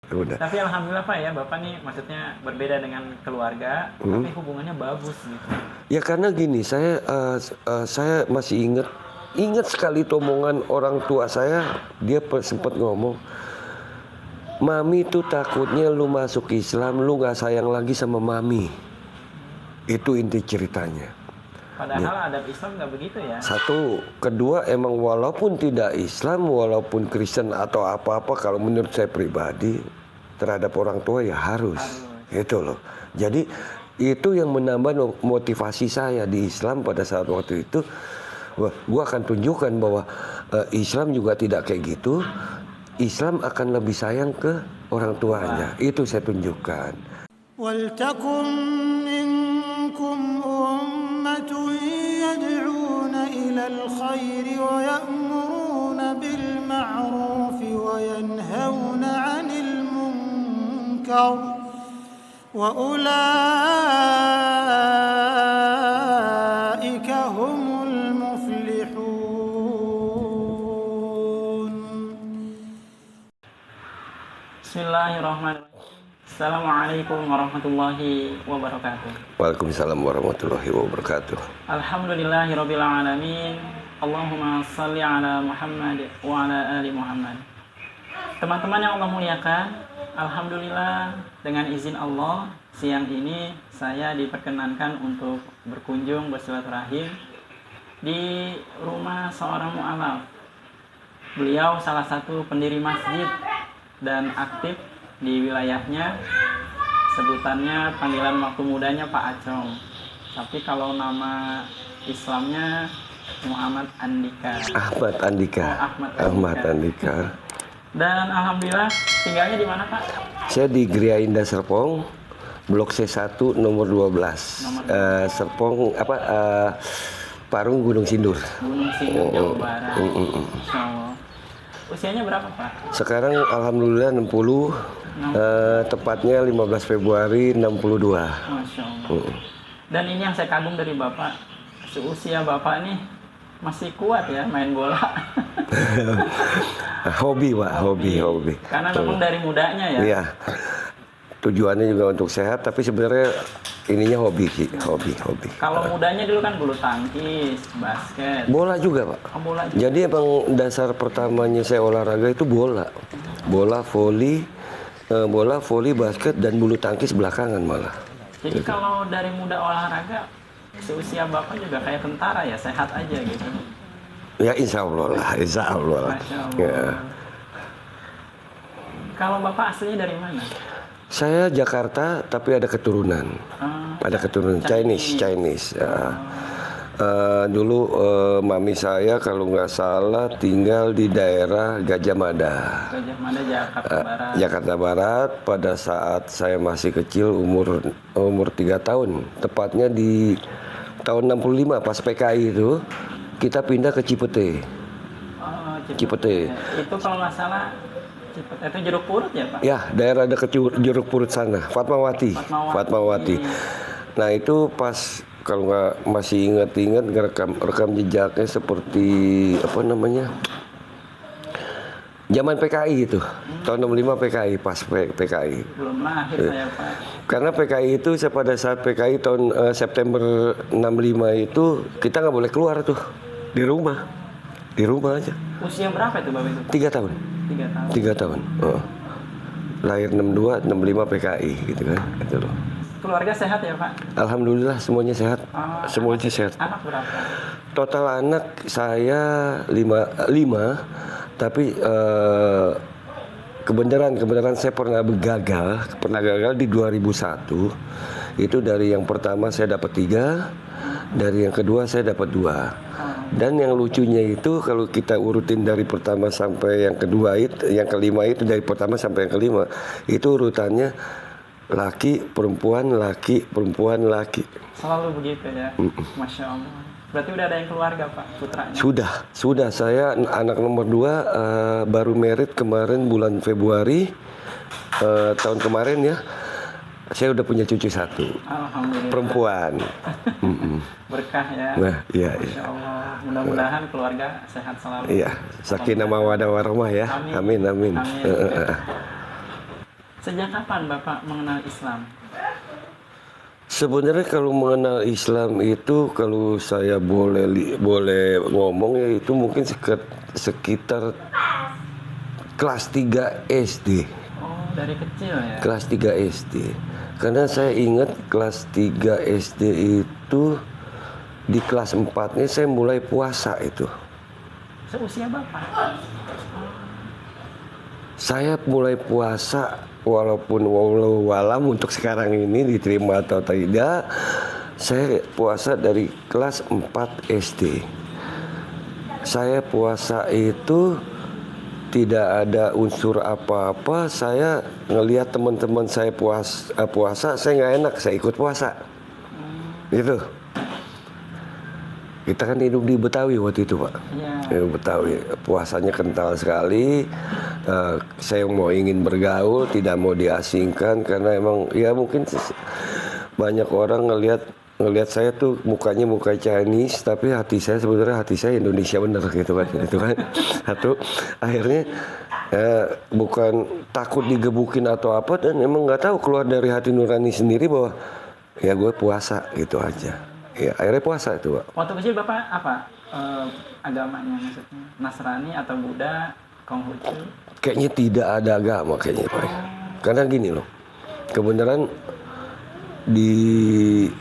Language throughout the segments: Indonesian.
Udah. Tapi alhamdulillah Pak ya, Bapak nih maksudnya berbeda dengan keluarga, tapi hubungannya bagus gitu. Ya karena gini, saya masih ingat sekali itu omongan orang tua saya. Dia sempat ngomong, mami tuh takutnya lu masuk Islam, lu nggak sayang lagi sama mami. Itu inti ceritanya. Padahal adab Islam nggak begitu ya. Satu, kedua emang walaupun tidak Islam, walaupun Kristen atau apa-apa, kalau menurut saya pribadi terhadap orang tua ya harus. Gitu loh. Jadi itu yang menambah motivasi saya di Islam pada saat waktu itu. Gua akan tunjukkan bahwa Islam juga tidak kayak gitu. Islam akan lebih sayang ke orang tuanya. Itu saya tunjukkan. وَلْتَكُنْ مِنْكُمْ أُمَّةٌ يَدْعُونَ إِلَى الْخَيْرِ وَيَأْمُرُونَ بِالْمَعْرُوفِ وَيَنْهَوْنَ عَنِ الْمُنْكَرِ وَأُولَئِكَ هُمُ الْمُفْلِحُونَ. Bismillahirrahmanirrahim. Assalamualaikum warahmatullahi wabarakatuh. Waalaikumsalam warahmatullahi wabarakatuh. Alhamdulillahirabbil alamin. Allahumma shalli ala Muhammad wa ala ali Muhammad. Teman-teman yang Allah muliakan, alhamdulillah dengan izin Allah siang ini saya diperkenankan untuk berkunjung bersilaturahim di rumah seorang mu'alaf. Beliau salah satu pendiri masjid dan aktif di wilayahnya, sebutannya panggilan waktu mudanya Pak Acong, tapi kalau nama Islamnya Muhammad Andika. Ahmad Andika. Ahmad Andika. Dan alhamdulillah tinggalnya di mana Pak? Saya di Gria Indah Serpong, Blok C1 nomor 12. Serpong Parung Gunung Sindur. Gunung Sindur, Jawa Barat. Insya Allah. Usianya berapa Pak? Sekarang alhamdulillah 60. Tepatnya 15 Februari 62. Masya Allah. Dan ini yang saya kagum dari Bapak, seusia Bapak nih masih kuat ya main bola. Hobi Pak, hobi. Karena memang dari mudanya ya. Iya. Tujuannya juga untuk sehat, tapi sebenarnya ininya hobi. Kalau mudanya dulu kan bulu tangkis, basket. Bola juga Pak. Oh, bola juga. Jadi emang dasar pertamanya saya olahraga itu bola. Bola, voli, basket, dan bulu tangkis belakangan malah. Jadi kalau dari muda olahraga, seusia Bapak juga kayak tentara ya, sehat aja gitu. Ya insya Allah lah. Masya Allah. Ya. Kalau Bapak aslinya dari mana? Saya Jakarta, tapi ada keturunan. Ada keturunan Chinese. Ya. Dulu mami saya kalau nggak salah tinggal di daerah Gajah Mada, Jakarta Barat. Pada saat saya masih kecil, umur 3 tahun, tepatnya di tahun 65 pas PKI itu kita pindah ke Cipete. Cipete. Itu kalau nggak salah itu Jeruk Purut ya Pak? Ya, daerah dekat Jeruk Purut sana, Fatmawati. Nah itu pas, kalau nggak masih ingat rekam jejaknya seperti apa namanya, zaman PKI itu, tahun 65 PKI, pas PKI. Belum lahir saya Pak. Karena PKI itu pada saat PKI tahun September 65 itu kita nggak boleh keluar tuh, di rumah aja. Usia berapa itu Bapak itu? 3 tahun. 3 tahun. Lahir 62, 65 PKI gitu kan, gitu loh. Keluarga sehat ya Pak? Alhamdulillah semuanya sehat. Semuanya sehat. Anak berapa? Total anak saya 5, tapi kebenaran saya pernah gagal di 2001. Itu dari yang pertama saya dapat 3, dari yang kedua saya dapat 2. Dan yang lucunya itu kalau kita urutin dari pertama sampai yang kedua itu, yang kelima itu dari pertama sampai yang kelima, itu urutannya laki, perempuan, laki, perempuan, laki. Selalu begitu ya. Masya Allah. Berarti udah ada yang keluarga Pak, putranya? Sudah. Saya anak nomor 2, baru merit kemarin bulan Februari tahun kemarin ya. Saya udah punya cucu 1. Alhamdulillah. Perempuan. Berkah ya. Nah, iya. Masya Allah. Mudah-mudahan keluarga sehat selalu. Iya. Sakinah mawaddah warahmah ya. Amin. Sejak kapan Bapak mengenal Islam? Sebenarnya kalau mengenal Islam itu kalau saya boleh ngomong ya itu mungkin sekitar kelas 3 SD. Oh, dari kecil ya? Kelas 3 SD. Karena saya ingat kelas 3 SD itu di kelas 4-nya saya mulai puasa itu. Seusia Bapak? Saya mulai puasa walaupun walau untuk sekarang ini diterima atau tidak, saya puasa dari kelas 4 SD. Saya puasa itu tidak ada unsur apa-apa, saya ngelihat teman-teman saya puasa, saya nggak enak, saya ikut puasa. Gitu. Kita kan hidup di Betawi waktu itu, Pak. Iya. Betawi, puasanya kental sekali. Saya ingin bergaul, tidak mau diasingkan karena emang ya mungkin banyak orang ngelihat saya tuh mukanya muka Chinese, tapi hati saya Indonesia bener gitu kan. Itu kan satu. Akhirnya bukan takut digebukin atau apa, dan emang nggak tahu keluar dari hati nurani sendiri bahwa ya gue puasa gitu aja. Ya akhirnya puasa itu, Pak. Waktu kecil Bapak apa agamanya, maksudnya Nasrani atau Buddha, Konghucu? Kayaknya tidak ada agama kayaknya, Pak. Karena gini loh, kebenaran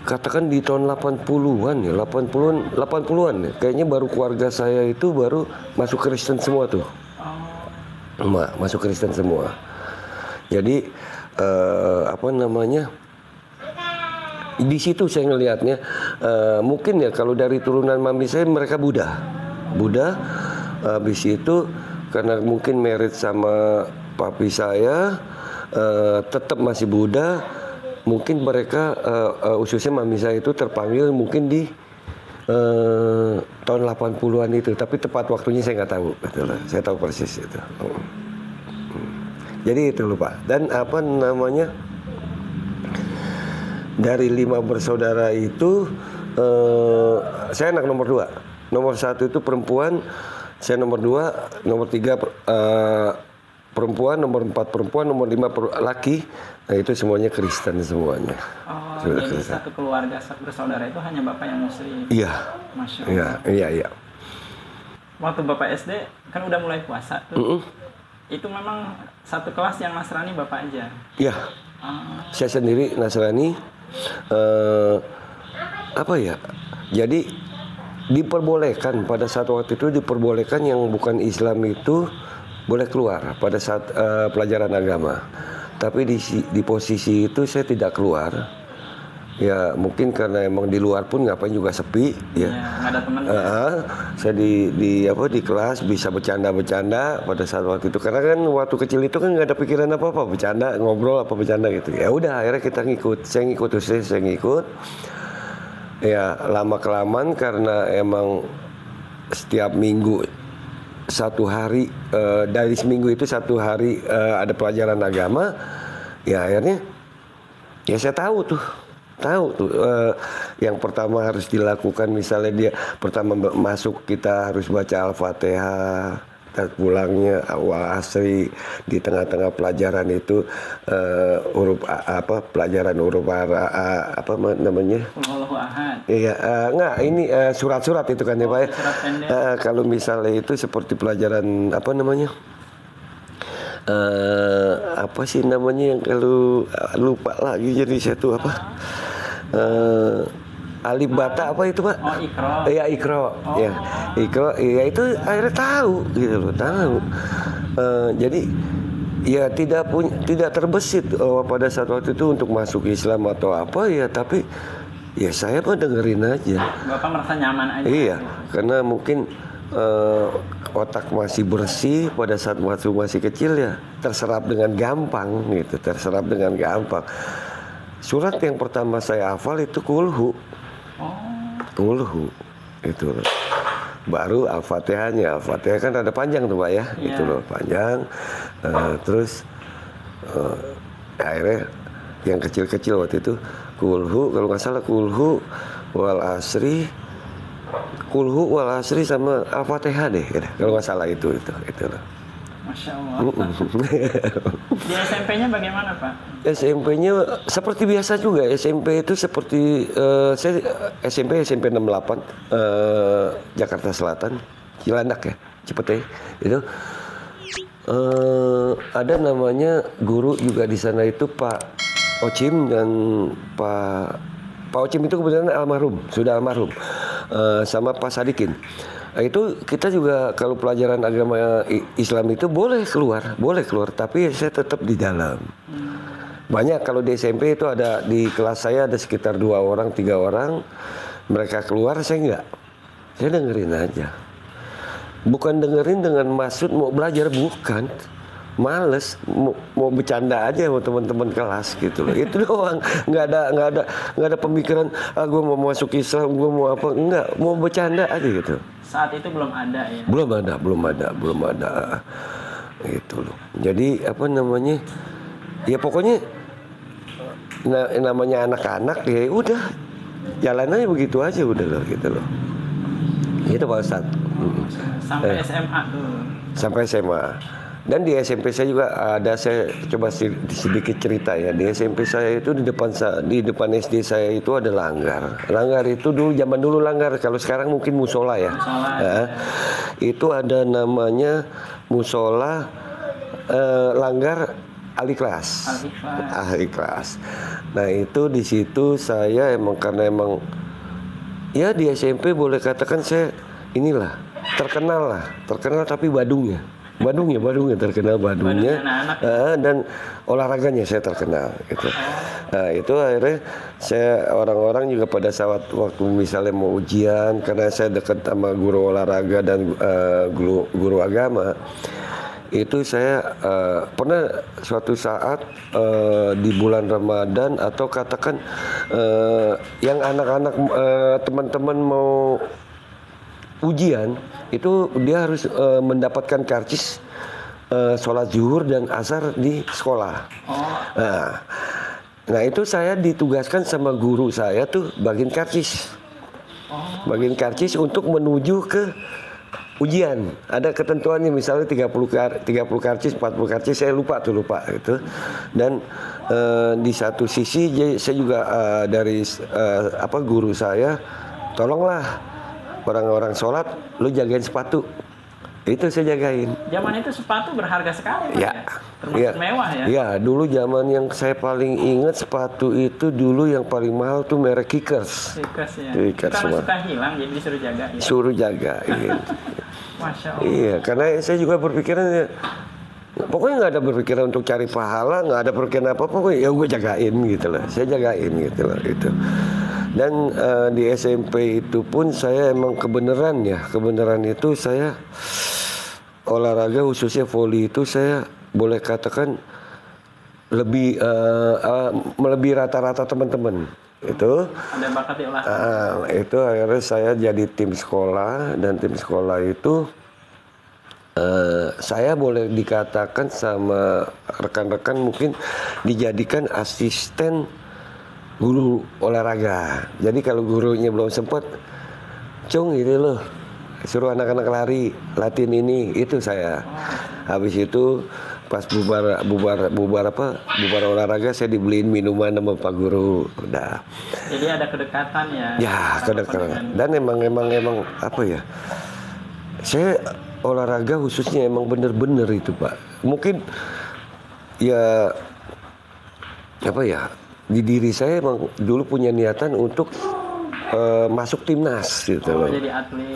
katakan di tahun 80-an ya, 80-an ya. Kayaknya baru keluarga saya itu baru masuk Kristen semua tuh. Masuk Kristen semua. Jadi di situ saya ngelihatnya mungkin ya kalau dari turunan mami saya mereka Buddha. Habis itu karena mungkin merit sama papi saya tetap masih Buddha. Mungkin mereka khususnya mami saya itu terpanggil mungkin di tahun 80-an itu, tapi tepat waktunya saya nggak tahu. Betul. Saya tahu persis itu. Jadi itu lupa. Dan dari 5 bersaudara itu saya anak nomor 2. Nomor 1 itu perempuan, saya nomor 2, nomor 3 perempuan, nomor 4 perempuan, nomor 5 laki. Nah itu semuanya Kristen semuanya. Oh, jadi Kristen. Satu keluarga bersaudara itu hanya Bapak yang Muslim? Iya. Masya Allah. Iya. Waktu Bapak SD kan udah mulai puasa tuh. Itu memang satu kelas yang Nasrani Bapak aja? Iya. Saya sendiri Nasrani. Jadi diperbolehkan pada saat waktu itu yang bukan Islam itu boleh keluar pada saat pelajaran agama. Tapi di posisi itu saya tidak keluar. Ya mungkin karena emang di luar pun ngapain juga sepi ya. Nggak ada teman. Saya di kelas bisa bercanda pada saat waktu itu, karena kan waktu kecil itu kan nggak ada pikiran apa-apa, bercanda, ngobrol apa bercanda gitu. Ya udah akhirnya kita ngikut. Saya ngikut. Ya lama kelamaan karena emang setiap minggu satu hari dari seminggu itu satu hari ada pelajaran agama. Ya akhirnya ya saya tahu tuh yang pertama harus dilakukan, misalnya dia pertama masuk kita harus baca Al-Fatihah, dan pulangnya awal asri, di tengah-tengah pelajaran itu pelajaran huruf apa namanya? Iya, surat-surat itu kan ya Pak ya. Kalau misalnya itu seperti pelajaran apa namanya? Apa sih namanya yang kalau lupa lagi jadi saya tuh apa? Alif bata apa itu Pak? Oh, Iqra. Iya Iqra. Ya. Iqra ya itu akhirnya tahu gitu loh, tahu. Jadi ya tidak terbesit pada saat waktu itu untuk masuk Islam atau apa ya, tapi ya saya mah dengerin aja. Bapak merasa nyaman aja. Iya, karena mungkin otak masih bersih pada saat masih kecil ya, terserap dengan gampang gitu, Surat yang pertama saya hafal itu Kulhu. Kulhu itu. Baru Al-Fatihahnya. Al-Fatihah kan ada panjang tuh Pak ya. Itu loh panjang. Terus akhirnya yang kecil-kecil waktu itu Kulhu, kalau nggak salah Kulhu wal asri sama Al-Fatihah deh, kalau nggak salah itu loh. Masya Allah. Di SMP-nya bagaimana Pak? SMP-nya seperti biasa juga. SMP itu seperti saya SMP 68 Jakarta Selatan, Cilandak ya, Cipete itu. Ada namanya guru juga di sana itu Pak Ocim dan Pak Ocim itu kebetulan almarhum, sudah almarhum, sama Pak Sadikin. Nah, itu kita juga kalau pelajaran agama Islam itu boleh keluar, tapi saya tetap di dalam. Banyak kalau di SMP itu ada di kelas saya ada sekitar 2 orang, 3 orang, mereka keluar saya enggak, saya dengerin aja. Bukan dengerin dengan maksud mau belajar, bukan. Males, mau bercanda aja sama teman-teman kelas gitu loh. Itu doang, nggak ada pemikiran gue mau masuk Islam, gue mau apa, enggak, mau bercanda aja gitu. Saat itu belum ada ya? Belum ada gitu loh. Jadi apa namanya, ya pokoknya namanya anak-anak ya udah jalan aja begitu aja udah loh gitu loh. Itu Pak Ustadz. Sampai SMA tuh. Sampai SMA. Dan di SMP saya juga ada, saya coba sedikit cerita ya. Di SMP saya itu di depan SD saya itu ada langgar. Langgar itu zaman dulu langgar. Kalau sekarang mungkin musola ya. Itu ada namanya musola langgar ahli kelas. Nah itu di situ saya karena ya di SMP boleh katakan saya terkenal tapi Badungnya terkenal Badungnya dan olahraganya saya terkenal gitu. Nah itu akhirnya saya orang-orang juga pada saat waktu misalnya mau ujian, karena saya dekat sama guru olahraga dan guru agama, itu saya pernah suatu saat di bulan Ramadan atau katakan yang anak-anak teman-teman mau ujian itu dia harus mendapatkan karcis sholat zuhur dan asar di sekolah. Nah itu saya ditugaskan sama guru saya tuh bagiin karcis untuk menuju ke ujian. Ada ketentuannya misalnya 30 karcis, 40 karcis, saya lupa gitu. Dan di satu sisi saya juga dari guru saya, tolonglah orang-orang sholat, lu jagain sepatu. Itu saya jagain. Zaman itu sepatu berharga sekali, ya. Termasuk mewah ya. Ya, dulu zaman yang saya paling ingat sepatu itu dulu yang paling mahal tuh merek Kickers. Ya. Karena suka hilang, jadi disuruh jaga. Ya? Suruh jagain. Masya Allah. Iya, karena saya juga berpikiran ya, pokoknya nggak ada berpikiran untuk cari pahala, nggak ada berpikiran apa, pokoknya ya gue jagain gitu loh. Saya jagain gitu loh itu. Dan di SMP itu pun saya emang kebenaran itu saya olahraga khususnya voli itu saya boleh katakan lebih rata-rata teman-teman itu. Ada bakat di olahraga. Itu akhirnya saya jadi tim sekolah, dan tim sekolah itu saya boleh dikatakan sama rekan-rekan mungkin dijadikan asisten guru olahraga. Jadi kalau gurunya belum sempat, cung gitu loh, suruh anak-anak latihan ini, itu saya. Habis itu pas bubar olahraga saya dibeliin minuman sama Pak Guru. Udah. Jadi ada kedekatan ya. Ya, kedekatan. Dan emang apa ya? Saya olahraga khususnya emang bener-bener itu Pak. Mungkin ya apa ya? Di diri saya emang dulu punya niatan untuk masuk timnas gitu loh. Jadi atlet.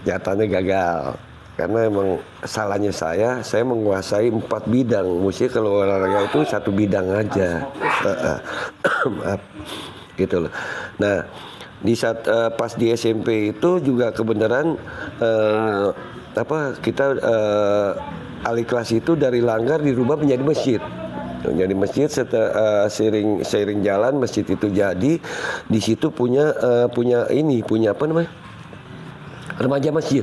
Nyatanya gagal karena emang salahnya saya menguasai 4 bidang. Mesti kalau olahraga itu 1 bidang aja. Gitu loh. Nah di saat pas di SMP itu juga kebenaran kita alih kelas itu dari langgar dirubah menjadi masjid. Jadi masjid seiring jalan masjid itu jadi, di situ punya apa namanya, remaja masjid.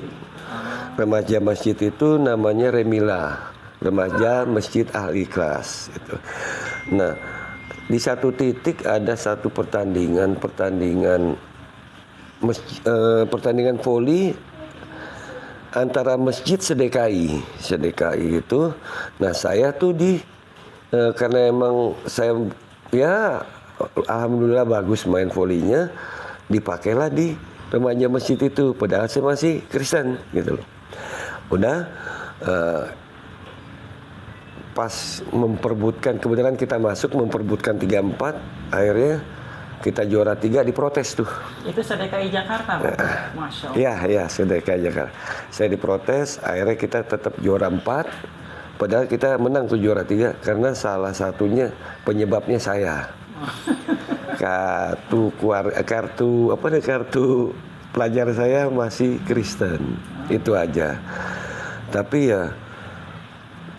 Remaja masjid itu namanya Remila, remaja masjid ahli kelas itu. Nah di satu titik ada satu pertandingan voli antara masjid sedekai itu. Nah saya tuh karena emang saya ya alhamdulillah bagus main volinya, dipakailah di remaja masjid itu. Padahal saya masih Kristen gitu loh. Udah pas memperebutkan, kebetulan kita masuk memperebutkan 3-4, akhirnya kita juara 3, diprotes tuh. Itu sedekai Jakarta, Pak? Masya Allah. Iya, sedekai Jakarta. Saya diprotes, akhirnya kita tetap juara 4. Padahal kita menang tuh juara 3 karena salah satunya penyebabnya saya. Kartu pelajar saya masih Kristen. Itu aja. Tapi ya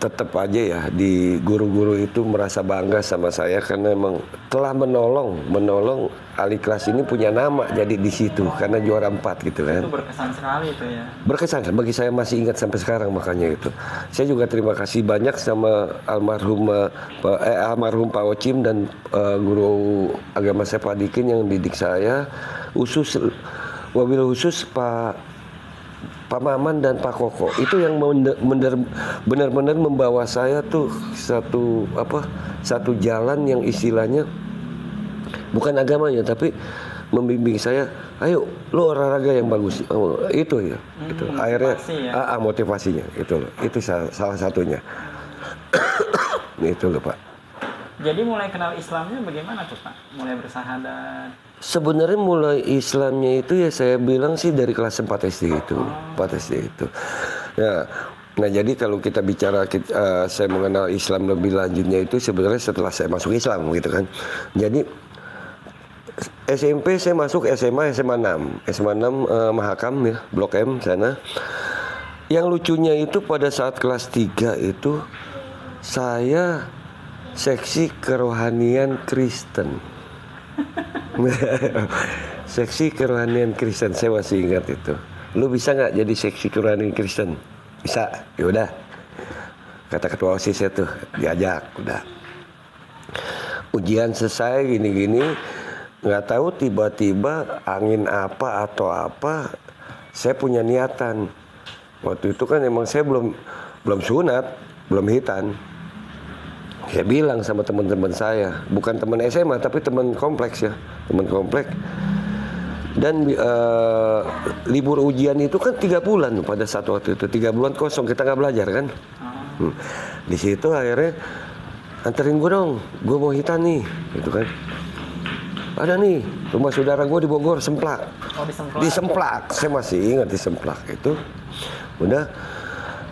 tetap aja ya, di guru-guru itu merasa bangga sama saya karena emang telah menolong ahli kelas ini punya nama jadi di situ karena juara 4 gitu kan. Itu berkesan sekali itu ya. Berkesan, bagi saya masih ingat sampai sekarang makanya itu. Saya juga terima kasih banyak sama almarhum Pak Ocim dan guru agama saya Pak Dikin yang didik saya, wabil khusus Pak Maman dan Pak Koko. Itu yang benar-benar membawa saya tuh satu jalan yang istilahnya bukan agamanya tapi membimbing saya, ayo lo olahraga yang bagus. Itu ya. Itu akhirnya ya. Motivasinya itu salah satunya. Itu loh Pak. Jadi mulai kenal Islamnya bagaimana tuh Pak? Mulai bersahadat. Sebenarnya mulai Islamnya itu ya saya bilang sih dari kelas 4 SD itu. 4 SD itu. Nah jadi kalau kita bicara saya mengenal Islam lebih lanjutnya itu sebenarnya setelah saya masuk Islam gitu kan. Jadi SMP saya masuk SMA 6 Mahakam ya, Blok M sana. Yang lucunya itu pada saat kelas 3 itu saya seksi kerohanian Kristen. Seksi kerohanian Kristen, saya masih ingat itu. Lu bisa nggak jadi seksi kerohanian Kristen? Bisa, yaudah. Kata ketua OSIS saya tuh, diajak, udah. Ujian selesai gini-gini, nggak tahu tiba-tiba angin apa atau apa, saya punya niatan. Waktu itu kan emang saya belum sunat, belum hitan. Saya bilang sama teman-teman saya, bukan teman SMA tapi teman kompleks ya, teman kompleks. Dan libur ujian itu kan 3 bulan pada saat waktu itu, 3 bulan kosong kita nggak belajar kan. Di situ akhirnya anterin gue dong, gue mau hitan nih, gitu kan. Ada nih rumah saudara gue di Bogor, Semplak. Oh, di Semplak, saya masih ingat di Semplak itu. Udah,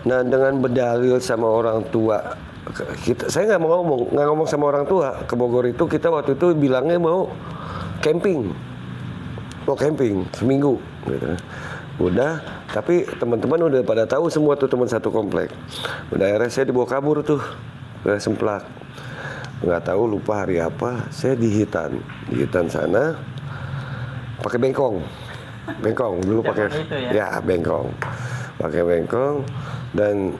nah dengan berdalil sama orang tua. Saya nggak ngomong sama orang tua ke Bogor itu, kita waktu itu bilangnya mau camping seminggu gitu. Udah, tapi teman-teman udah pada tahu semua tuh, teman satu komplek. Udah akhirnya saya dibawa kabur tuh ke Semplak, nggak tahu lupa hari apa, saya di hitan sana pakai bengkong dulu, pakai ya bengkong, pakai bengkong. Dan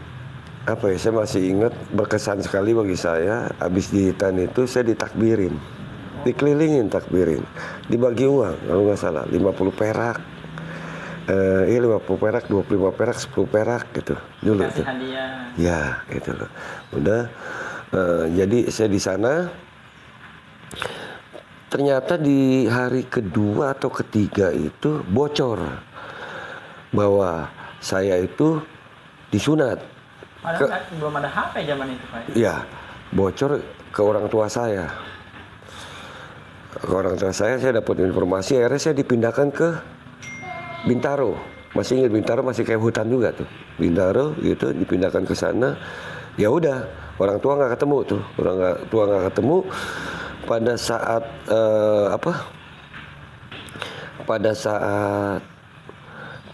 apa ya, saya masih ingat berkesan sekali bagi saya, habis dihitan itu saya ditakbirin, dikelilingin takbirin, dibagi uang kalau nggak salah 50 perak, 50 perak, 25 perak, 10 perak gitu dulu tuh. Ya gitu loh. Udah, jadi saya di sana. Ternyata di hari kedua atau ketiga itu bocor bahwa saya itu disunat. Padahal belum ada HP zaman itu Pak. Iya, bocor ke orang tua saya. Ke orang tua saya dapat informasi, akhirnya saya dipindahkan ke Bintaro. Masih ingat Bintaro, masih kayak hutan juga tuh. Bintaro gitu, dipindahkan ke sana. Ya udah, orang tua nggak ketemu tuh. Orang tua nggak ketemu pada saat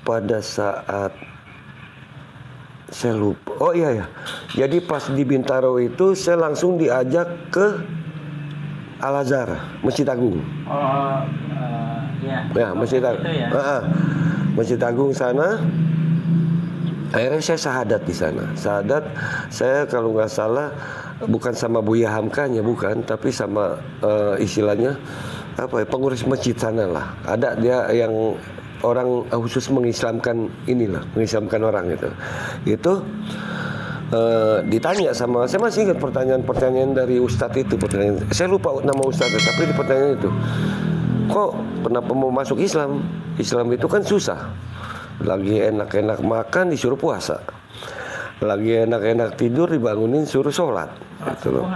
pada saat saya lupa. Oh iya ya. Jadi pas di Bintaro itu saya langsung diajak ke Al-Azhar, Masjid Agung. Ya, Masjid Agung. Ya. Masjid Agung sana. Akhirnya saya sahadat di sana. Sahadat saya kalau nggak salah bukan sama Buya Hamkanya, bukan, tapi sama istilahnya apa ya, pengurus masjid sana lah. Ada dia yang orang khusus mengislamkan mengislamkan orang itu ditanya sama, saya masih ingat pertanyaan dari Ustadz itu, saya lupa nama Ustadz, tapi di pertanyaan itu, kok kenapa mau masuk Islam? Islam itu kan susah, lagi enak-enak makan disuruh puasa, lagi enak-enak tidur dibangunin suruh sholat, gitu loh.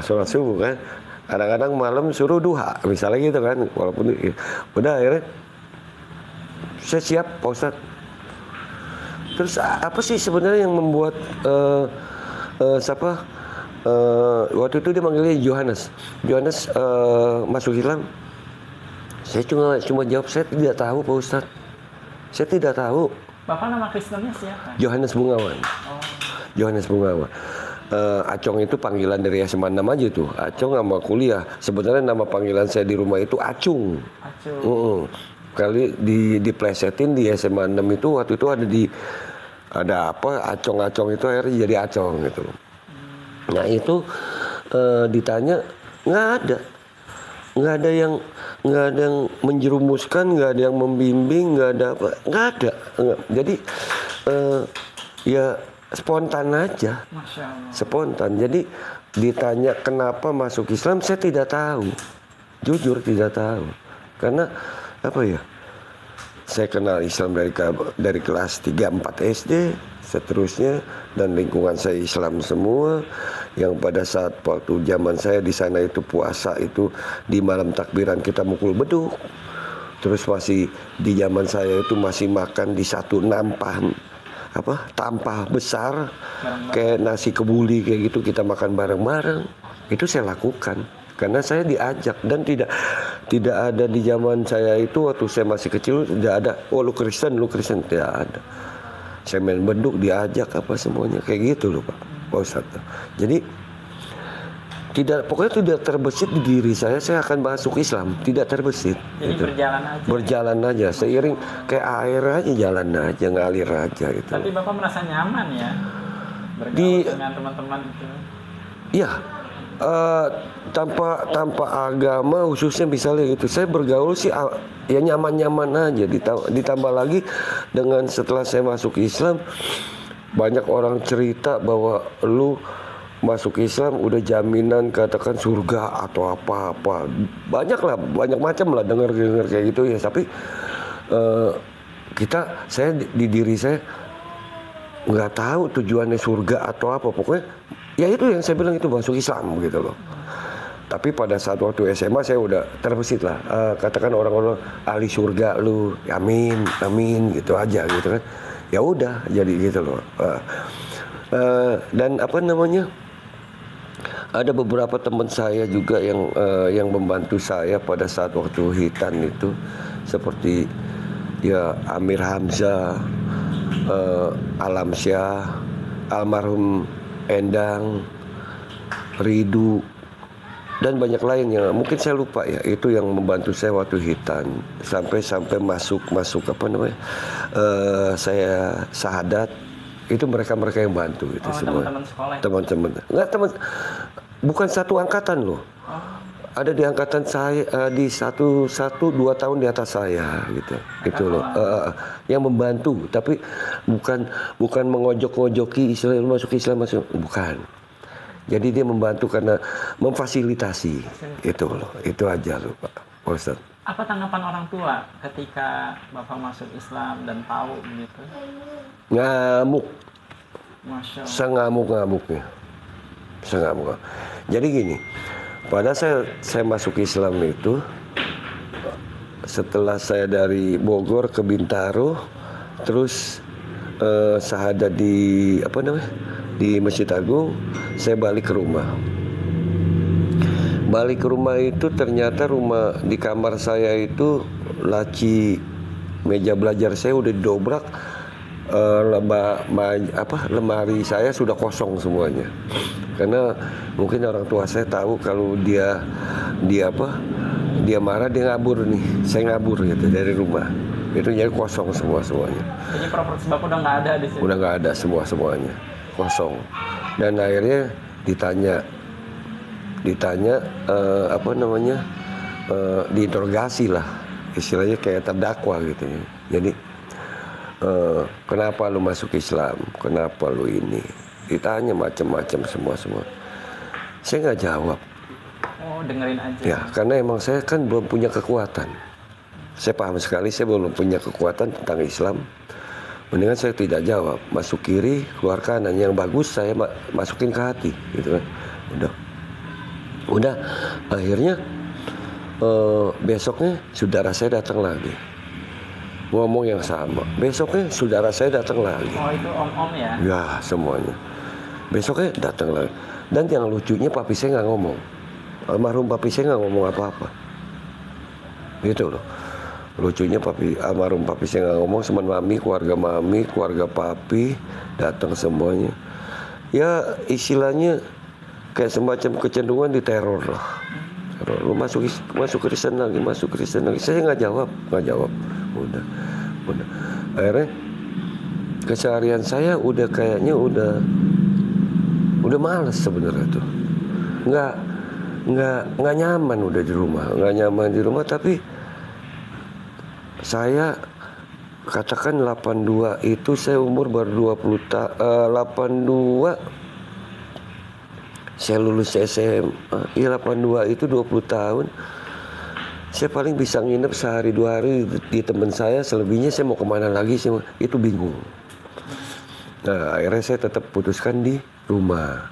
Sholat subuh kan, kadang-kadang malam suruh duha, misalnya gitu kan, walaupun udah akhirnya saya siap Pak Ustadz. Terus apa sih sebenarnya yang membuat waktu itu dia manggilnya Yohanes masuk Islam? Saya cuma jawab, saya tidak tahu Pak Ustadz. Saya tidak tahu. Bapak nama Kristennya siapa? Yohanes Bungawan. Yohanes Bungawan. Acong itu panggilan dari SMA 6 aja tuh. Acong sama kuliah. Sebenarnya nama panggilan saya di rumah itu Acung. Kali diplesetin di SMA 6 itu, waktu itu ada Acong-Acong itu akhirnya jadi Acong gitu. Nah itu ditanya nggak ada yang menjerumuskan, nggak ada yang membimbing, nggak ada apa, nggak ada. Jadi ya spontan aja. Masya Allah. Spontan. Jadi ditanya kenapa masuk Islam, saya tidak tahu. Jujur tidak tahu. Karena apa ya? Saya kenal Islam dari kelas 3-4 SD, seterusnya, dan lingkungan saya Islam semua. Yang pada saat waktu zaman saya di sana itu puasa itu di malam takbiran kita mukul beduk. Terus masih di zaman saya itu masih makan di satu tampah besar kayak nasi kebuli kayak gitu, kita makan bareng-bareng. Itu saya lakukan. Karena saya diajak, dan tidak ada di zaman saya itu waktu saya masih kecil tidak ada, lu Kristen, tidak ada. Saya main beduk diajak apa semuanya kayak gitu loh Pak Ustadz. Jadi pokoknya tidak terbesit di diri saya akan masuk Islam, tidak terbesit. Jadi gitu. Berjalan aja, seiring kayak air aja, jalan aja, ngalir aja gitu. Tapi Bapak merasa nyaman ya bergaul dengan teman-teman itu? Iya. Tanpa agama khususnya misalnya gitu, saya bergaul sih ya nyaman-nyaman aja. Ditambah lagi dengan setelah saya masuk Islam, banyak orang cerita bahwa lu masuk Islam udah jaminan katakan surga atau apa-apa, banyak macam lah dengar kayak gitu ya. Tapi saya di diri saya nggak tahu tujuannya surga atau apa, pokoknya ya itu yang saya bilang itu masuk Islam gitu loh. Tapi pada saat waktu SMA saya udah terbesit lah, katakan orang-orang ahli surga lu, amin gitu aja gitu kan. Ya udah jadi gitu loh. Dan ada beberapa teman saya juga yang membantu saya pada saat waktu hitan itu, seperti ya Amir Hamzah, Alamsyah, almarhum Endang, Ridu, dan banyak lainnya. Mungkin saya lupa ya, itu yang membantu saya waktu hitan sampai masuk saya syahadat. Itu mereka yang bantu itu semua. Teman-teman sekolah. Teman-teman. Bukan satu angkatan loh. Ada di angkatan saya di 1-2 tahun di atas saya gitu. Itu loh. Yang membantu, tapi bukan mengojok-ngojoki Islam masuk, bukan. Jadi dia membantu karena memfasilitasi. Itu loh. Itu aja loh Pak Ustadz. Apa tanggapan orang tua ketika Bapak masuk Islam dan tahu begitu? Ngamuk. Masya Allah. Sengamuk-ngamuknya. Jadi gini, pada saya masuk Islam itu, setelah saya dari Bogor ke Bintaro, terus syahadat di Masjid Agung, saya balik ke rumah. Balik ke rumah itu ternyata di kamar saya itu laci meja belajar saya udah didobrak, lemari saya sudah kosong semuanya. Karena mungkin orang tua saya tahu kalau dia marah, dia ngabur nih. Saya ngabur gitu dari rumah. Itu jadi kosong semuanya. Jadi properti Bapak udah nggak ada di sini? Udah nggak ada semuanya. Kosong. Dan akhirnya ditanya diinterogasi lah, istilahnya kayak terdakwa gitu ya. Jadi kenapa lu masuk Islam, kenapa lu ini, ditanya macam-macam semua. Saya nggak jawab. Oh, dengerin aja. Ya, karena emang saya kan belum punya kekuatan. Saya paham sekali saya belum punya kekuatan tentang Islam. Mendingan saya tidak jawab. Masuk kiri, keluar kanan. Yang bagus saya masukin ke hati, gitu kan. Udah. Akhirnya besoknya saudara saya datang lagi. Ngomong yang sama. Besoknya saudara saya datang lagi. Oh, itu om-om ya? Ya, semuanya. Besoknya datang lagi. Dan yang lucunya papi saya nggak ngomong. Almarhum papi saya nggak ngomong apa-apa. Gitu loh. Lucunya almarhum papi saya nggak ngomong, sama mami, keluarga papi datang semuanya. Ya istilahnya kayak semacam kecenderungan diteror lah. Lu masuk Kristen lagi. Saya nggak jawab. Udah. Akhirnya keseharian saya udah kayaknya udah males sebenarnya tuh. Nggak nyaman udah di rumah. Tapi saya katakan 82 itu saya umur baru 20 82 saya lulus SMA. Iya, 82 itu 20 tahun. Saya paling bisa nginep sehari 2 hari di teman saya, selebihnya saya mau kemana lagi sih, itu bingung. Nah, akhirnya saya tetap putuskan di rumah.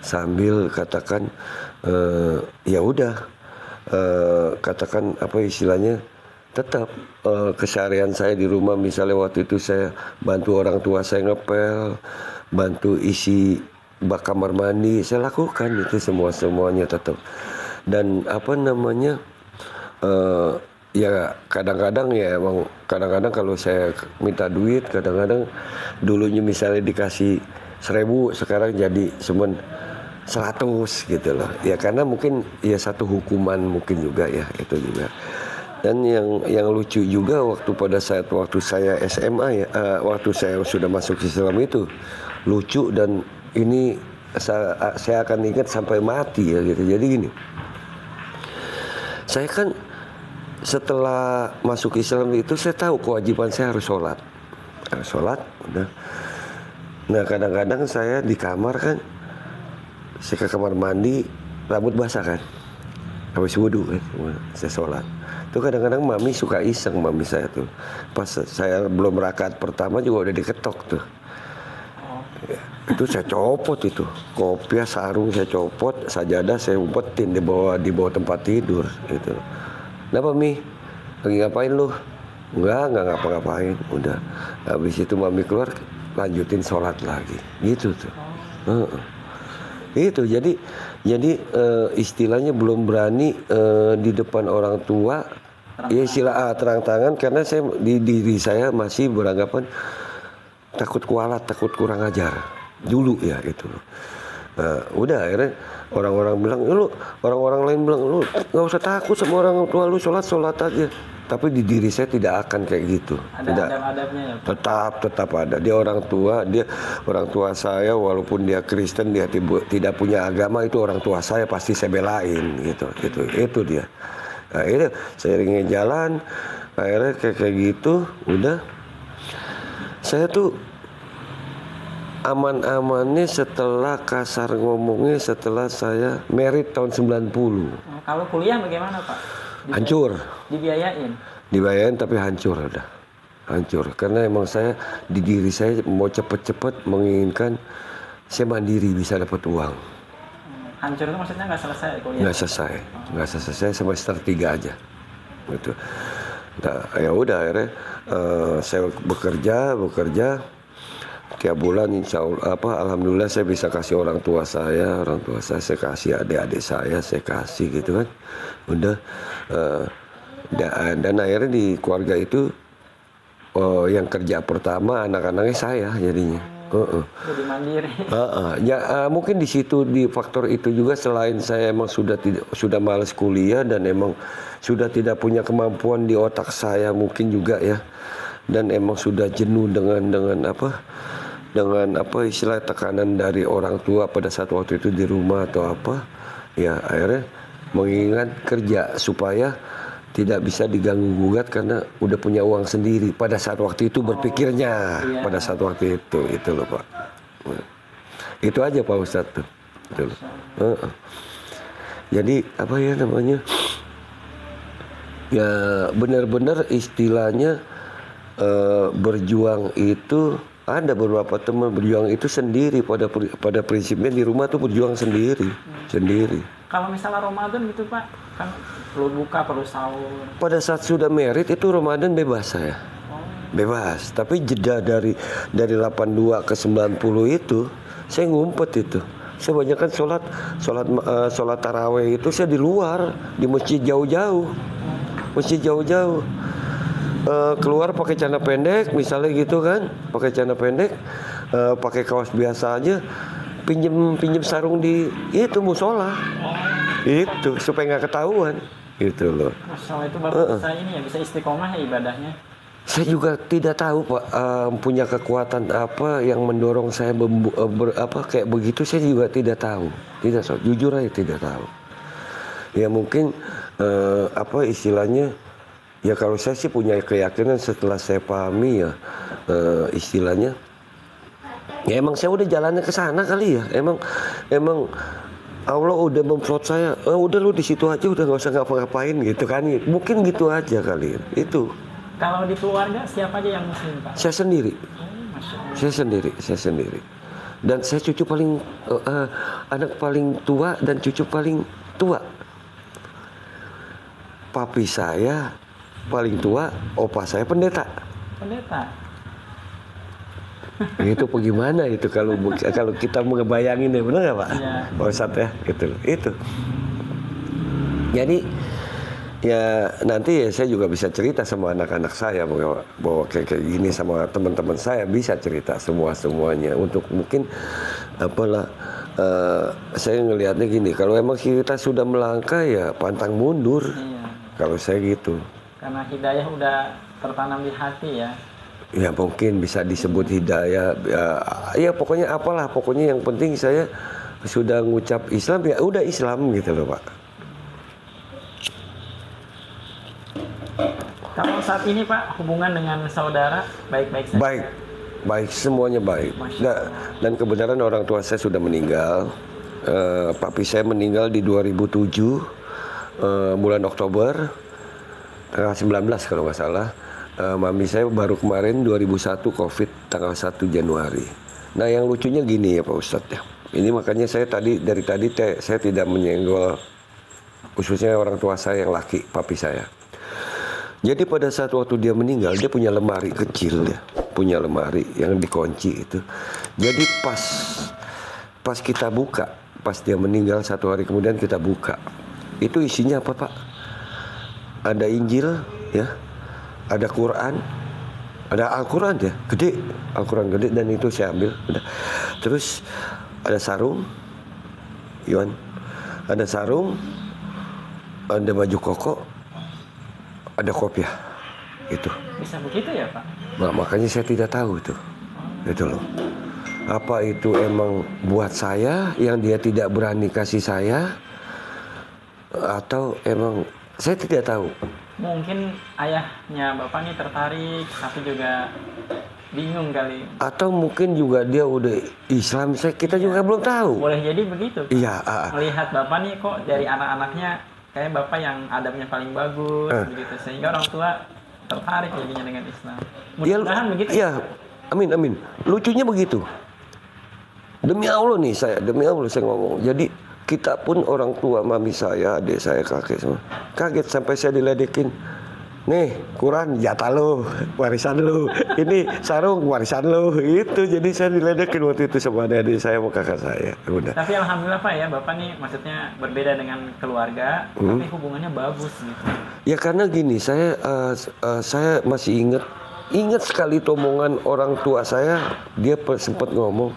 Sambil katakan ya udah, katakan apa istilahnya, tetap keseharian saya di rumah. Misalnya waktu itu saya bantu orang tua saya ngepel, bantu isi bak kamar mandi, saya lakukan itu semuanya tetap. Dan apa namanya, ya kadang-kadang ya emang kadang-kadang kalau saya minta duit, kadang-kadang dulunya misalnya dikasih 1.000, sekarang jadi cuman 100 gitu loh. Ya karena mungkin ya satu hukuman mungkin juga ya, itu juga. Dan yang lucu juga waktu saya SMA ya, waktu saya sudah masuk Islam itu lucu, dan ini saya akan ingat sampai mati ya gitu. Jadi gini, saya kan setelah masuk Islam itu saya tahu kewajiban saya harus sholat, udah. Nah kadang-kadang saya di kamar kan, saya ke kamar mandi, rambut basah kan, habis wudhu kan, saya sholat. Itu kadang-kadang mami suka iseng, mami saya tuh, pas saya belum rakaat pertama juga udah diketok tuh. Itu saya copot itu, kopiah, sarung saya copot, sajadah saya umpetin di bawah tempat tidur gitu. Kenapa Mi? Lagi ngapain lu? Enggak ngapa-ngapain. Udah. Habis itu mami keluar, lanjutin sholat lagi. Gitu tuh. Itu jadi istilahnya belum berani di depan orang tua. Ya istilah terang-terangan, karena saya di diri saya masih beranggapan takut kualat, takut kurang ajar. Dulu ya itu. Udah akhirnya orang-orang bilang, orang-orang lain bilang, lu nggak usah takut sama orang tua lu, sholat aja. Tapi di diri saya tidak akan kayak gitu. Ada adab-adabnya ya? Tetap ada. Dia orang tua saya, walaupun dia Kristen, dia tidak punya agama, itu orang tua saya pasti saya belain gitu. Itu dia. Akhirnya seiringnya jalan, akhirnya kayak gitu, udah. Saya tuh aman-amannya setelah kasar ngomongnya setelah saya merit tahun 90. Kalau kuliah bagaimana Pak? Hancur. Dibiayain tapi hancur udah. Hancur. Karena emang saya di diri saya mau cepet-cepet menginginkan saya mandiri, bisa dapat uang. Hancur itu maksudnya nggak selesai kuliah? Nggak selesai, semester 3 aja. Gitu. Nah, ya udah akhirnya saya bekerja. Tiap bulan insya Allah, alhamdulillah saya bisa kasih orang tua saya kasih adik-adik saya kasih gitu kan. Udah, dan akhirnya di keluarga itu yang kerja pertama anak-anaknya saya jadinya. Jadi mandiri. Mungkin di situ, di faktor itu juga, selain saya emang sudah malas kuliah dan emang sudah tidak punya kemampuan di otak saya mungkin juga ya, dan emang sudah jenuh dengan istilah tekanan dari orang tua pada saat waktu itu di rumah atau apa ya, akhirnya mengingat kerja supaya tidak bisa diganggu gugat karena udah punya uang sendiri pada saat waktu itu berpikirnya. Iya. Pada saat waktu itu loh Pak. Itu aja Pak Ustadz tuh. Itu loh. Jadi apa ya namanya, ya benar-benar istilahnya berjuang itu, ada beberapa teman berjuang itu sendiri, pada prinsipnya di rumah tuh berjuang sendiri. Kalau misalnya Ramadan gitu Pak, kan perlu buka, perlu sahur. Pada saat sudah merit itu Ramadan bebas saya. Bebas, tapi jeda dari 82 ke 90 itu saya ngumpet itu. Saya banyak kan sholat taraweh itu saya di luar, di masjid jauh-jauh. Keluar pakai celana pendek misalnya gitu kan, pakai celana pendek, pakai kaos biasa aja, pinjem sarung di itu musola. Itu supaya nggak ketahuan gitu loh. Masalah itu Bapak bisa ini ya, bisa istiqomah ya ibadahnya. Saya juga tidak tahu Pak, punya kekuatan apa yang mendorong saya kayak begitu, saya juga tidak tahu. Jujur aja tidak tahu. Ya mungkin apa istilahnya, ya kalau saya sih punya keyakinan setelah saya pahami ya istilahnya, ya emang saya udah jalannya ke sana kali ya. Emang Allah udah memplot saya, udah lu di situ aja, udah nggak usah ngapa-ngapain gitu kan. Mungkin gitu aja kali itu. Kalau di keluarga siapa aja yang muslim Pak? Saya sendiri. Masya Allah. Saya sendiri. Dan saya cucu paling anak paling tua dan cucu paling tua. Papi saya paling tua, opa saya pendeta. Itu bagaimana itu kalau kita mau ngebayangin ya, benar nggak Pak? Iya. Pak Ustadz ya, itu. Jadi ya nanti ya saya juga bisa cerita sama anak-anak saya bahwa kayak gini, sama teman-teman saya bisa cerita semuanya untuk mungkin apalah. Saya ngelihatnya gini, kalau emang kita sudah melangkah ya pantang mundur. Iya. Kalau saya gitu. Karena hidayah udah tertanam di hati ya. Ya mungkin bisa disebut hidayah. Ya pokoknya apalah, pokoknya yang penting saya sudah ngucap Islam ya udah Islam gitu loh Pak. Kalau saat ini Pak, hubungan dengan saudara baik-baik saja? Baik, semuanya baik. Dan kebenaran orang tua saya sudah meninggal. Papi saya meninggal di 2007 bulan Oktober, tanggal 19 kalau nggak salah. Mami saya baru kemarin 2001 COVID tanggal 1 Januari. Nah yang lucunya gini ya Pak Ustadz ya. Ini makanya saya dari tadi saya tidak menyenggol khususnya orang tua saya yang laki, papi saya. Jadi pada saat waktu dia meninggal, dia punya lemari kecil ya, punya lemari yang dikunci itu. Jadi pas kita buka, pas dia meninggal 1 hari kemudian kita buka, itu isinya apa Pak? Ada Injil ya, ada Quran, ada Al-Quran ya, gede, Al-Quran gede, dan itu saya ambil. Udah. Terus ada sarung, Iwan, ada sarung, ada baju koko, ada kopiah, itu. Bisa begitu ya Pak? Nah, makanya saya tidak tahu itu loh. Apa itu emang buat saya yang dia tidak berani kasih saya, atau emang saya tidak tahu. Mungkin ayahnya Bapak nih tertarik, tapi juga bingung kali. Atau mungkin juga dia udah Islam, kita juga belum tahu. Boleh jadi begitu Pak. Iya. Melihat Bapak nih kok dari anak-anaknya kayak Bapak yang adabnya paling bagus begitu, sehingga orang tua tertarik jadinya dengan Islam. Mudah-mudahan begitu. Iya, amin. Lucunya begitu. Demi Allah saya ngomong. Jadi kita pun orang tua, mami saya, adik saya, kakek semua kaget sampai saya diledekin. Nih, Quran jatah lo, warisan lo. Ini sarung warisan lo. Itu jadi saya diledekin waktu itu sama adik saya sama kakak saya. Udah. Tapi alhamdulillah Pak ya, Bapak nih maksudnya berbeda dengan keluarga, tapi hubungannya bagus gitu. Ya karena gini, saya masih ingat sekali omongan orang tua saya. Dia sempat ngomong,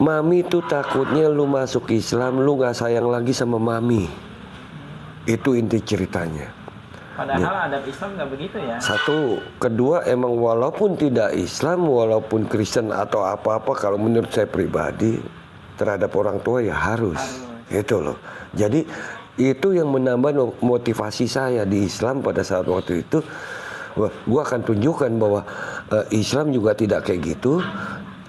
Mami tuh takutnya lu masuk Islam, lu nggak sayang lagi sama Mami. Itu inti ceritanya. Padahal adab Islam nggak begitu ya. Satu, kedua emang walaupun tidak Islam, walaupun Kristen atau apa-apa, kalau menurut saya pribadi terhadap orang tua ya harus. Gitu loh. Jadi Itu yang menambah motivasi saya di Islam pada saat waktu itu. Wah, gua akan tunjukkan bahwa Islam juga tidak kayak gitu.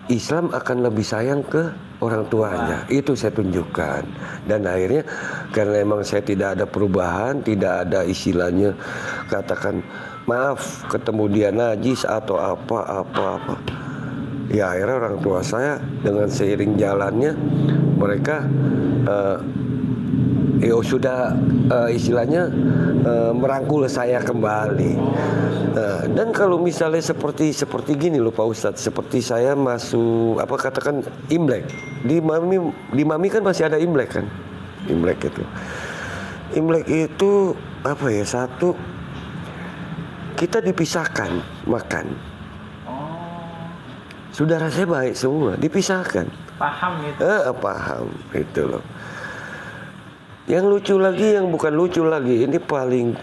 Islam akan lebih sayang ke orang tuanya. Itu saya tunjukkan. Dan akhirnya karena emang saya tidak ada perubahan, tidak ada istilahnya katakan maaf ketemu dia najis atau apa. Ya akhirnya orang tua saya dengan seiring jalannya mereka sudah istilahnya merangkul saya kembali. Dan kalau misalnya seperti gini loh Pak Ustadz, seperti saya masuk katakan Imlek di Mami kan masih ada Imlek kan, Imlek itu satu kita dipisahkan makan. Saudara saya baik semua, dipisahkan. Paham gitu. Paham itu loh. Yang lucu lagi, yang bukan lucu lagi, ini paling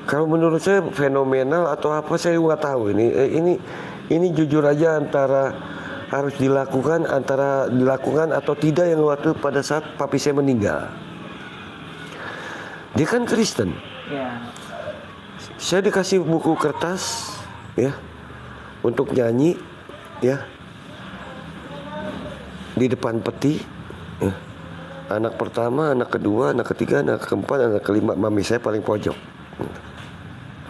kalau menurut saya fenomenal atau apa saya nggak tahu ini jujur aja antara harus dilakukan atau tidak yang waktu pada saat papi saya meninggal. Dia kan Kristen. Ya. Saya dikasih buku kertas ya untuk nyanyi ya di depan peti. Anak pertama, anak kedua, anak ketiga, anak keempat, anak kelima, mami saya paling pojok.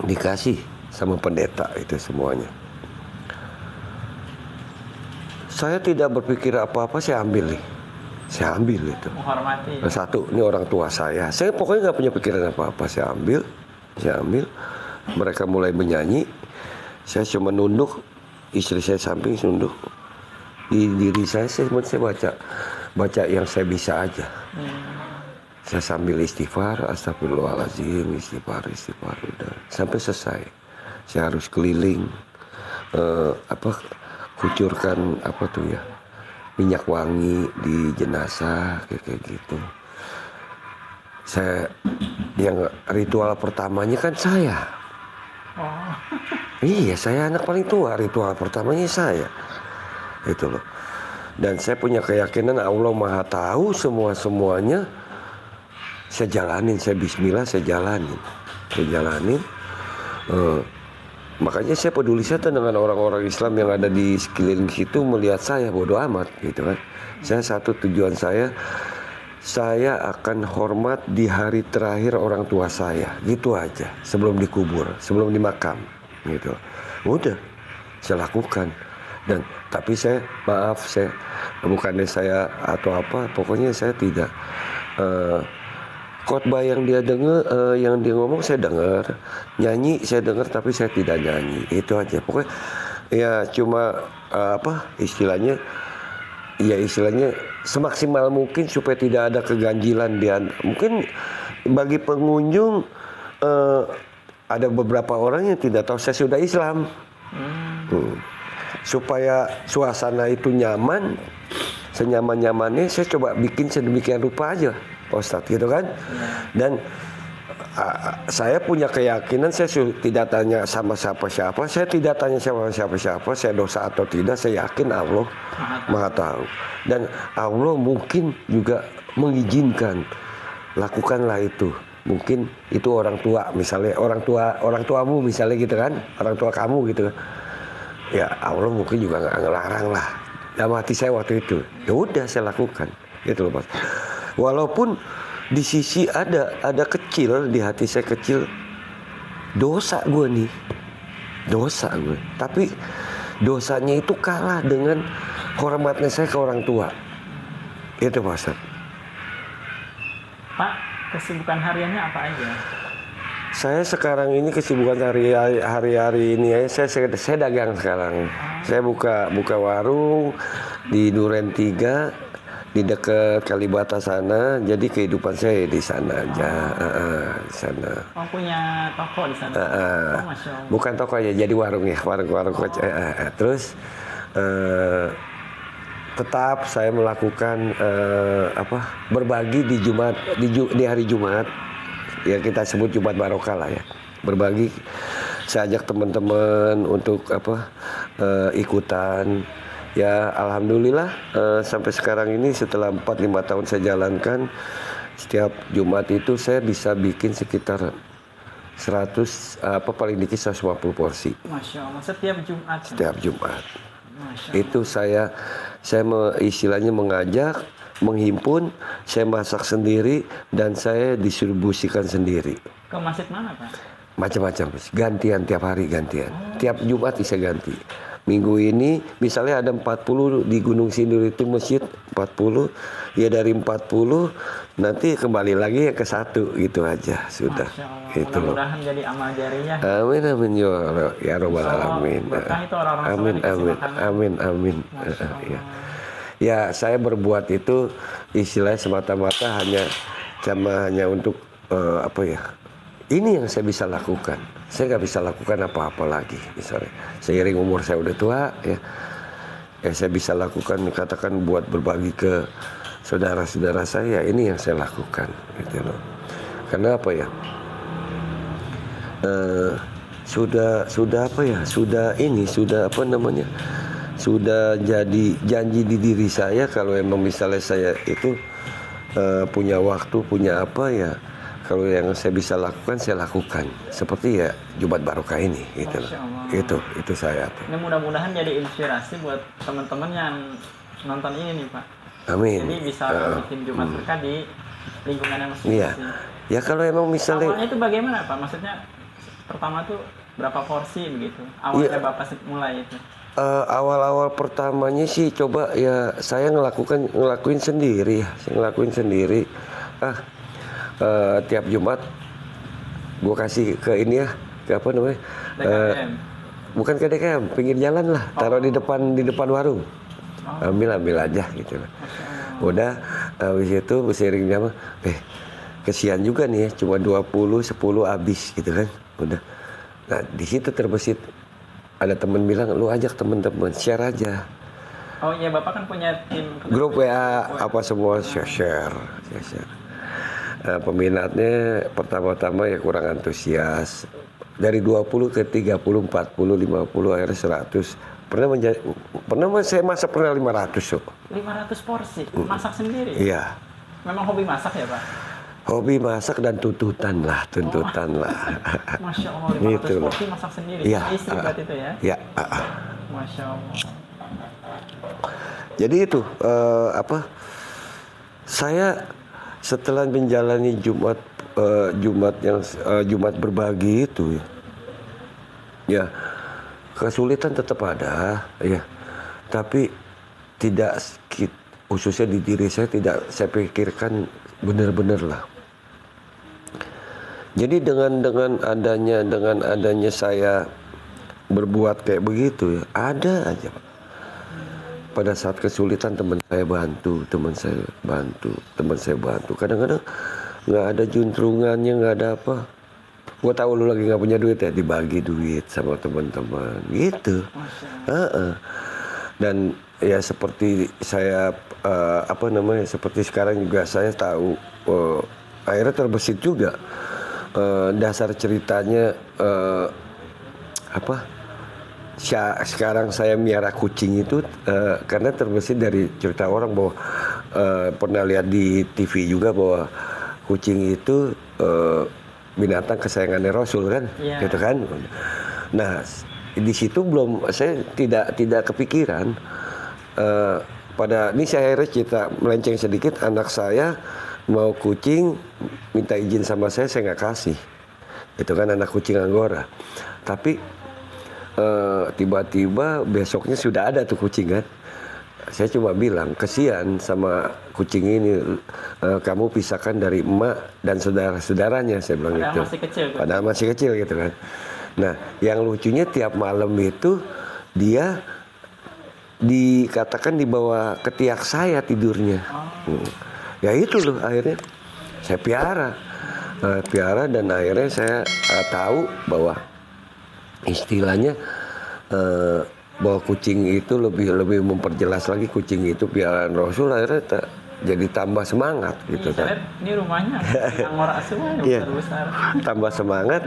Dikasih sama pendeta itu semuanya. Saya tidak berpikir apa-apa, saya ambil itu. Menghormati. Satu, ini orang tua saya. Saya pokoknya nggak punya pikiran apa-apa, saya ambil. Mereka mulai menyanyi. Saya cuma nunduk, istri saya samping nunduk. Di diri saya baca yang saya bisa aja. Saya sambil istighfar, astagfirullahaladzim, istighfar udah sampai selesai. Saya harus keliling kucurkan minyak wangi di jenazah kayak gitu. Saya yang ritual pertamanya kan saya. Oh. Iya, saya anak paling tua, ritual pertamanya saya. Itu loh. Dan saya punya keyakinan Allah Maha Tahu semuanya. Saya jalanin, saya bismillah, saya jalanin. Makanya saya peduli setan dengan orang-orang Islam yang ada di sekeliling situ melihat saya bodoh amat gitu kan. Saya satu tujuan saya akan hormat di hari terakhir orang tua saya, gitu aja. Sebelum dikubur, sebelum dimakam, gitu. Udah, saya lakukan. Dan tapi saya bukannya saya atau apa, pokoknya saya tidak khotbah yang dia dengar, yang dia ngomong saya dengar, nyanyi saya dengar tapi saya tidak nyanyi, itu aja. Pokoknya ya cuma istilahnya semaksimal mungkin supaya tidak ada keganjilan dia. Mungkin bagi pengunjung ada beberapa orang yang tidak tahu saya sudah Islam. Supaya suasana itu nyaman, senyaman-nyamannya saya coba bikin sedemikian rupa aja, Pak Ustadz, gitu kan. Dan saya punya keyakinan, saya tidak tanya sama siapa-siapa, saya tidak tanya sama siapa-siapa, saya dosa atau tidak, saya yakin Allah Maha Tahu. Dan Allah mungkin juga mengizinkan, lakukanlah itu. Mungkin itu orang tua, misalnya orang tuamu misalnya gitu kan, orang tua kamu gitu kan. Ya Allah mungkin juga nggak ngelarang lah. Dalam hati saya waktu itu, ya udah saya lakukan, gitu loh Mas. Walaupun di sisi ada kecil, di hati saya kecil, dosa gue. Tapi dosanya itu kalah dengan hormatnya saya ke orang tua. Itu Pak Ustadz. Pak, kesibukan hariannya apa aja? Saya sekarang ini kesibukan hari-hari ini ya, saya dagang sekarang. Saya buka warung di Duren 3 di dekat Kalibata sana. Jadi kehidupan saya di sana aja, di sana. Oh, punya toko di sana. Masya Allah. Bukan toko aja, jadi warung ya, warung. Terus tetap saya melakukan berbagi di Jumat, di hari Jumat. Ya kita sebut Jumat Barokah lah ya, berbagi. Saya ajak teman-teman untuk ikutan Ya alhamdulillah sampai sekarang ini setelah 4-5 tahun saya jalankan, setiap Jumat itu saya bisa bikin sekitar 100 paling dikit 150 porsi Masya Allah, setiap Jumat. setiap Jumat. Masya Allah. Itu saya istilahnya mengajak, menghimpun, saya masak sendiri dan saya distribusikan sendiri. Ke masjid mana Pak? Macam-macam, gantian tiap hari gantian. Tiap Jumat bisa ganti. Minggu ini misalnya ada 40 di Gunung Sindur itu masjid 40, ya dari 40 nanti kembali lagi ke 1 gitu aja sudah. Masya Allah. Gitu loh. Mudah-mudahan jadi amal jariah. Amin amin ya robbal alamin. Berkah itu orang-orang soleh Amin dikasih amin makanan. amin amin. Masya Allah. Ya. Ya saya berbuat itu istilahnya semata-mata hanya untuk apa ya? Ini yang saya bisa lakukan. Saya nggak bisa lakukan apa-apa lagi. Misalnya seiring umur saya udah tua, ya saya bisa lakukan katakan buat berbagi ke saudara-saudara saya. Ini yang saya lakukan, gitu loh. Karena apa ya? Sudah apa ya? Sudah apa namanya? Sudah jadi janji di diri saya kalau emang misalnya saya itu punya waktu, punya apa ya? Kalau yang saya bisa lakukan, saya lakukan. Seperti ya Jumat Barokah ini, gitu loh. Itu saya. Ini mudah-mudahan jadi inspirasi buat teman-teman yang nonton ini nih Pak. Amin. Jadi bisa bikin Jumat berkah di lingkungannya masing-masing. Iya. Ya kalau emang misalnya Awalnya itu bagaimana Pak? Maksudnya pertama tuh berapa porsi begitu? Awalnya Iya. Bapak mulai itu. awal-awal pertamanya sih coba ya saya ngelakuin sendiri ya. Saya ngelakuin sendiri. Tiap Jumat gue kasih ke ini ya, ke apa namanya? DKM. Bukan ke DKM, pinggir jalan lah, taruh di depan warung. Ambil aja gitu loh. Udah habis itu seiring zaman kesian juga nih ya, cuma 10 habis gitu kan. Udah. Nah, di situ terbesit ada teman bilang, "Lu ajak teman-teman, share aja." Oh iya, Bapak kan punya tim Grup WA apa semua share. Peminatnya pertama-tama ya kurang antusias. Dari 20 ke 30, 40, 50, akhirnya 100. Saya masak pernah 500 so. 500 porsi, masak sendiri? Iya. Memang hobi masak ya Pak? Hobi masak dan tuntutan lah. Masya Allah, 500 Gitu loh. porsi masak sendiri? Iya. Istri berarti itu ya? Iya. Masya Allah. Jadi itu saya setelah menjalani Jumat berbagi itu ya kesulitan tetap ada ya, tapi tidak khususnya di diri saya tidak saya pikirkan benar-benar lah. Jadi dengan adanya saya berbuat kayak begitu ya, ada aja Pak. Pada saat kesulitan teman saya bantu. Kadang-kadang nggak ada juntrungannya, nggak ada apa. Gua tahu lu lagi nggak punya duit ya, dibagi duit sama teman-teman gitu. Dan ya seperti saya seperti sekarang juga saya tahu akhirnya terbesit juga dasar ceritanya sekarang saya miara kucing itu karena terbesit dari cerita orang bahwa pernah lihat di TV juga bahwa kucing itu binatang kesayangannya Rasul kan, gitu kan. Nah di situ saya tidak kepikiran ini saya akhirnya cerita melenceng sedikit, anak saya mau kucing minta izin sama saya nggak kasih, itu kan anak kucing Anggora, tapi tiba-tiba besoknya sudah ada tuh kucing kan. Saya cuma bilang, kesian sama kucing ini, kamu pisahkan dari emak dan saudara-saudaranya, saya bilang gitu. Padahal masih kecil gitu kan. Nah, yang lucunya tiap malam itu dia dikatakan dibawa ketiak saya tidurnya. Ya itu loh akhirnya saya piara dan akhirnya saya tahu bahwa istilahnya bahwa kucing itu lebih memperjelas lagi kucing itu piaraan Rasul, akhirnya jadi tambah semangat gitu kan. Ini rumahnya Anggora semua besar-besar.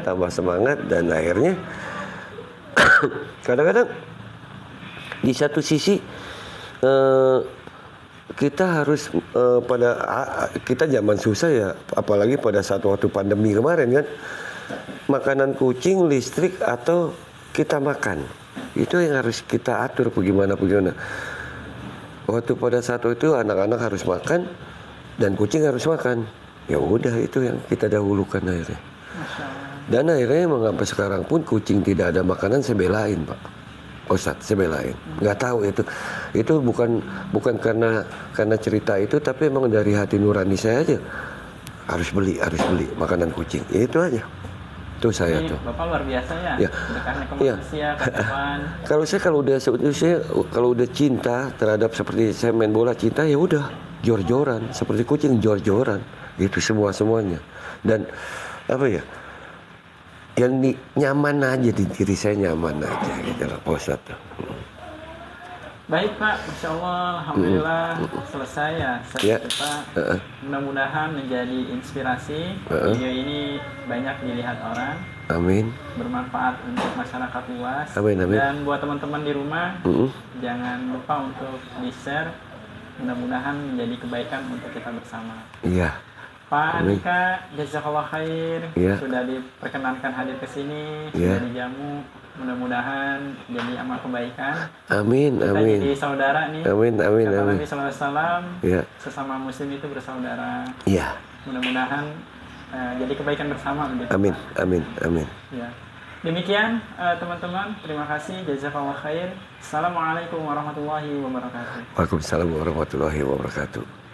Tambah semangat dan akhirnya kadang-kadang di satu sisi kita harus kita zaman susah ya, apalagi pada saat waktu pandemi kemarin kan, makanan kucing, listrik, atau kita makan, itu yang harus kita atur bagaimana. Waktu pada saat itu anak-anak harus makan dan kucing harus makan, ya udah itu yang kita dahulukan akhirnya. Dan akhirnya mengapa sekarang pun kucing tidak ada makanan, saya belain Pak Ustadz, saya belain. Nggak tahu itu bukan karena cerita itu, tapi emang dari hati nurani saya aja harus beli makanan kucing, ya, itu aja. Tuh saya Ini tuh. Bapak luar biasa ya, Ya. dekatnya ke Ya. manusia, ke hewan. Kalau udah cinta terhadap, seperti saya main bola cinta, ya udah jor-joran, seperti kucing jor-joran, itu semuanya. Dan apa ya, yang nyaman aja di diri saya, nyaman aja gitu loh Pak Ustadz. Baik Pak, Insya Allah, Alhamdulillah selesai ya. Ya. Kita mudah-mudahan menjadi inspirasi. Video ini banyak dilihat orang, Amin. bermanfaat untuk masyarakat luas. Amin, amin. Dan buat teman-teman di rumah, jangan lupa untuk di-share. Mudah-mudahan menjadi kebaikan untuk kita bersama. Iya. Pak Amin. Andika, jazakallah khair, Ya. sudah diperkenankan hadir ke sini, Ya. sudah dijamu. Mudah-mudahan jadi amal kebaikan. Amin, Kita amin. jadi saudara nih. Amin, amin, Kata amin. Nabi SAW, Ya. sesama muslim itu bersaudara. Iya. Mudah-mudahan jadi kebaikan bersama begitu. Amin, amin, amin. Ya. Demikian teman-teman, terima kasih, jazakallah khair. Assalamualaikum warahmatullahi wabarakatuh. Waalaikumsalam warahmatullahi wabarakatuh.